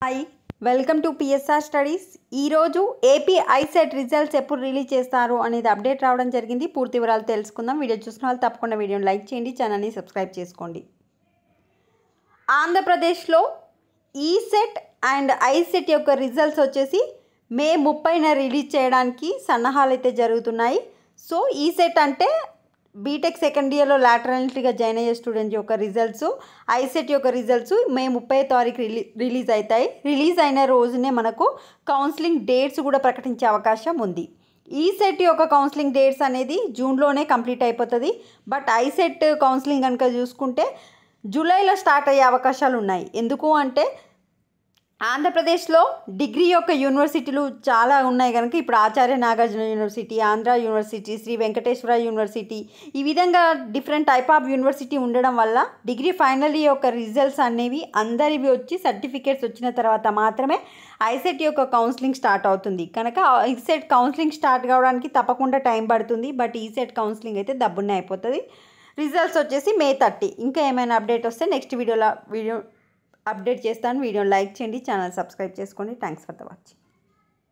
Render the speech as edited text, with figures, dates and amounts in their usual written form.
Hi welcome to PSR studies. ఈరోజు AP ICET results ఎప్పుడు release చేస్తారు అనేది అప్డేట్ రావడం జరిగింది. పూర్తి వివరాలు తెలుసుకుందాం. వీడియో చూసిన వాళ్ళు తప్పకుండా వీడియోని లైక్ చేయండి, ఛానల్ని సబ్స్క్రైబ్ చేసుకోండి. ఆంధ్రప్రదేశ్లో ఈసెట్ అండ్ ఐసెట్ యొక్క రిజల్ట్స్ వచ్చేసి మే 30న రిలీజ్ చేయడానికి సన్నాహాలు అయితే జరుగుతున్నాయి. సో ఈసెట్ అంటే బీటెక్ సెకండ్ ఇయర్లో లాటరల్ ఎంట్రీగా జాయిన్ అయ్యే స్టూడెంట్ యొక్క రిజల్ట్స్, ఐసెట్ యొక్క రిజల్ట్స్ మే 30వ తారీఖు రిలీజ్ అవుతాయి. రిలీజ్ అయిన రోజునే మనకు కౌన్సిలింగ్ డేట్స్ కూడా ప్రకటించే అవకాశం ఉంది. ఈసెట్ యొక్క కౌన్సిలింగ్ డేట్స్ అనేది జూన్లోనే కంప్లీట్ అయిపోతుంది. బట్ ఐసెట్ కౌన్సిలింగ్ కనుక చూసుకుంటే జూలైలో స్టార్ట్ అయ్యే అవకాశాలు ఉన్నాయి. ఎందుకు అంటే ఆంధ్రప్రదేశ్లో డిగ్రీ యొక్క యూనివర్సిటీలు చాలా ఉన్నాయి కనుక ఇప్పుడు Acharya Nagarjuna university, Andhra university, Shri Venkateswara university, ఈ విధంగా డిఫరెంట్ టైప్ ఆఫ్ యూనివర్సిటీ ఉండడం వల్ల డిగ్రీ ఫైనల్ ఇయర్ యొక్క రిజల్ట్స్ అనేవి అందరివి వచ్చి సర్టిఫికేట్స్ వచ్చిన తర్వాత మాత్రమే ఐసెట్ యొక్క కౌన్సిలింగ్ స్టార్ట్ అవుతుంది. కనుక ఐసెట్ కౌన్సిలింగ్ స్టార్ట్ కావడానికి తప్పకుండా టైం పడుతుంది. బట్ ఈసెట్ కౌన్సిలింగ్ అయితే దబ్బునే అయిపోతుంది. రిజల్ట్స్ వచ్చేసి మే 30. ఇంకా ఏమైనా అప్డేట్ వస్తే నెక్స్ట్ వీడియో అప్డేట్ చేస్తాను. వీడియోని లైక్ చేయండి, ఛానల్ సబ్స్క్రైబ్ చేసుకోండి. Thanks for the watching.